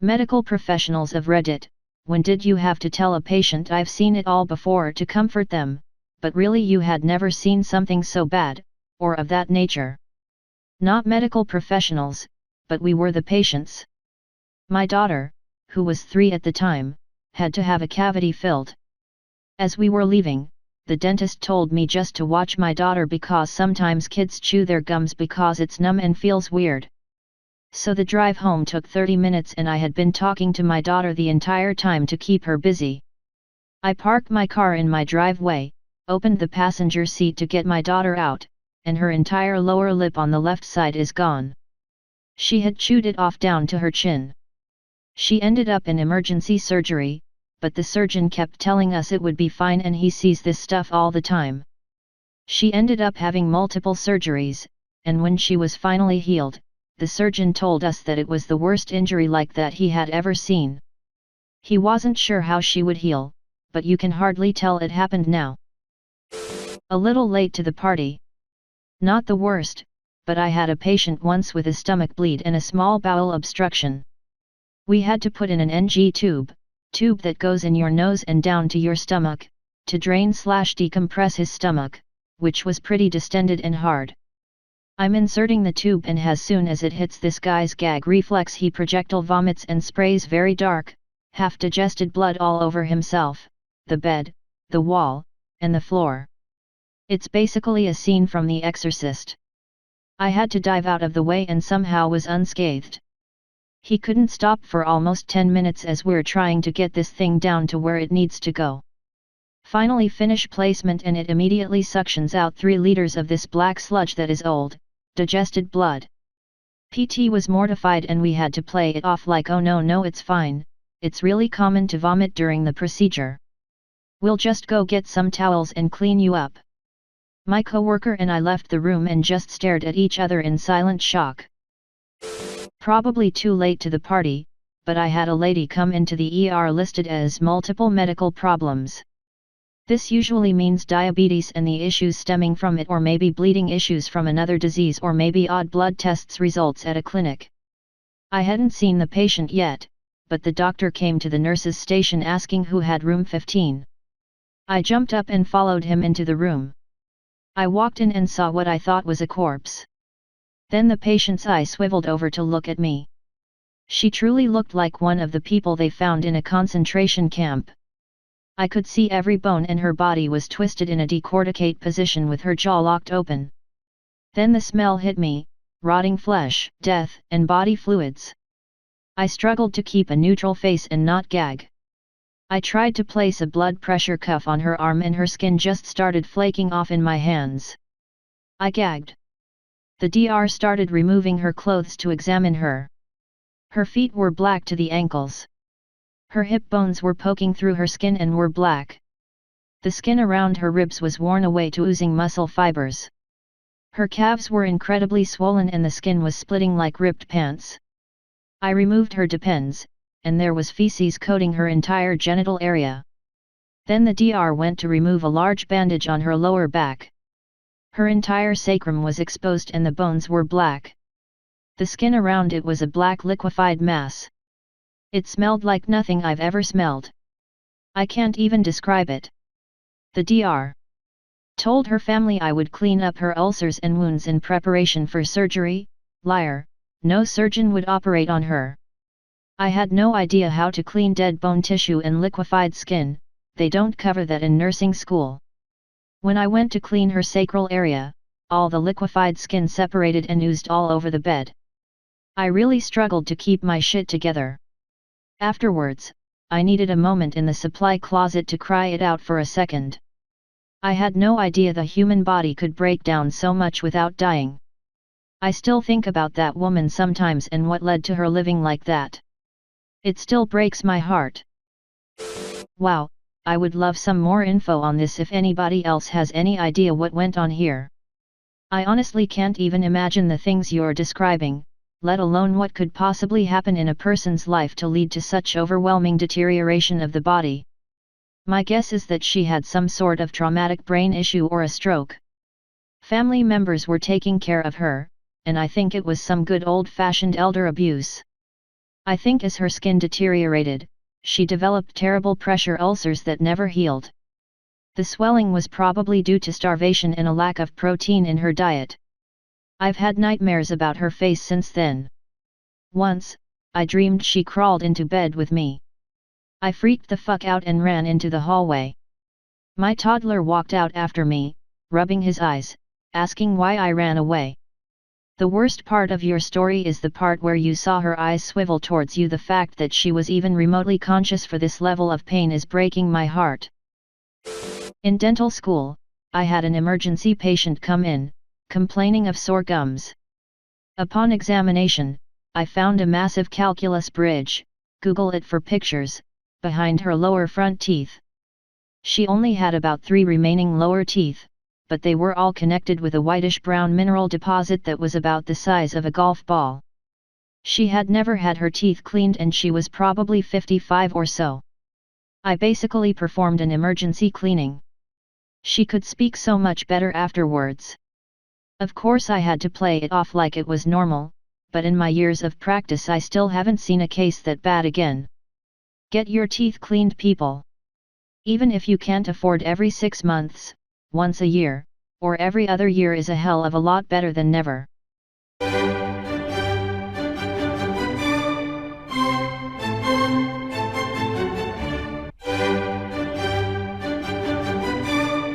Medical professionals of Reddit, when did you have to tell a patient I've seen it all before to comfort them, but really you had never seen something so bad, or of that nature? Not medical professionals, but we were the patients. My daughter, who was 3 at the time, had to have a cavity filled. As we were leaving, the dentist told me just to watch my daughter because sometimes kids chew their gums because it's numb and feels weird. So the drive home took 30 minutes and I had been talking to my daughter the entire time to keep her busy. I parked my car in my driveway, opened the passenger seat to get my daughter out, and her entire lower lip on the left side is gone. She had chewed it off down to her chin. She ended up in emergency surgery, but the surgeon kept telling us it would be fine and he sees this stuff all the time. She ended up having multiple surgeries, and when she was finally healed, the surgeon told us that it was the worst injury like that he had ever seen. He wasn't sure how she would heal, but you can hardly tell it happened now. A little late to the party. Not the worst, but I had a patient once with a stomach bleed and a small bowel obstruction. We had to put in an NG tube that goes in your nose and down to your stomach, to drain/decompress his stomach, which was pretty distended and hard. I'm inserting the tube and as soon as it hits this guy's gag reflex he projectile vomits and sprays very dark, half-digested blood all over himself, the bed, the wall, and the floor. It's basically a scene from The Exorcist. I had to dive out of the way and somehow was unscathed. He couldn't stop for almost 10 minutes as we're trying to get this thing down to where it needs to go. Finally finish placement and it immediately suctions out 3 liters of this black sludge that is old, digested blood. PT was mortified and we had to play it off like oh no it's fine, it's really common to vomit during the procedure. We'll just go get some towels and clean you up. My coworker and I left the room and just stared at each other in silent shock. Probably too late to the party, but I had a lady come into the ER listed as multiple medical problems. This usually means diabetes and the issues stemming from it or maybe bleeding issues from another disease or maybe odd blood tests results at a clinic. I hadn't seen the patient yet, but the doctor came to the nurse's station asking who had room 15. I jumped up and followed him into the room. I walked in and saw what I thought was a corpse. Then the patient's eye swiveled over to look at me. She truly looked like one of the people they found in a concentration camp. I could see every bone and her body was twisted in a decorticate position with her jaw locked open. Then the smell hit me, rotting flesh, death, and body fluids. I struggled to keep a neutral face and not gag. I tried to place a blood pressure cuff on her arm and her skin just started flaking off in my hands. I gagged. The DR started removing her clothes to examine her. Her feet were black to the ankles. Her hip bones were poking through her skin and were black. The skin around her ribs was worn away to oozing muscle fibers. Her calves were incredibly swollen and the skin was splitting like ripped pants. I removed her depends, and there was feces coating her entire genital area. Then the DR went to remove a large bandage on her lower back. Her entire sacrum was exposed and the bones were black. The skin around it was a black liquefied mass. It smelled like nothing I've ever smelled. I can't even describe it. The DR told her family I would clean up her ulcers and wounds in preparation for surgery. Liar, no surgeon would operate on her. I had no idea how to clean dead bone tissue and liquefied skin, they don't cover that in nursing school. When I went to clean her sacral area, all the liquefied skin separated and oozed all over the bed. I really struggled to keep my shit together. Afterwards, I needed a moment in the supply closet to cry it out for a second. I had no idea the human body could break down so much without dying. I still think about that woman sometimes and what led to her living like that. It still breaks my heart. Wow, I would love some more info on this if anybody else has any idea what went on here. I honestly can't even imagine the things you're describing, let alone what could possibly happen in a person's life to lead to such overwhelming deterioration of the body. My guess is that she had some sort of traumatic brain issue or a stroke. Family members were taking care of her, and I think it was some good old-fashioned elder abuse. I think as her skin deteriorated, she developed terrible pressure ulcers that never healed. The swelling was probably due to starvation and a lack of protein in her diet. I've had nightmares about her face since then. Once, I dreamed she crawled into bed with me. I freaked the fuck out and ran into the hallway. My toddler walked out after me, rubbing his eyes, asking why I ran away. The worst part of your story is the part where you saw her eyes swivel towards you. The fact that she was even remotely conscious for this level of pain is breaking my heart. In dental school, I had an emergency patient come in, complaining of sore gums. Upon examination, I found a massive calculus bridge, Google it for pictures, behind her lower front teeth. She only had about 3 remaining lower teeth, but they were all connected with a whitish-brown mineral deposit that was about the size of a golf ball. She had never had her teeth cleaned and she was probably 55 or so. I basically performed an emergency cleaning. She could speak so much better afterwards. Of course I had to play it off like it was normal, but in my years of practice I still haven't seen a case that bad again. Get your teeth cleaned, people. Even if you can't afford every 6 months, once a year, or every other year is a hell of a lot better than never.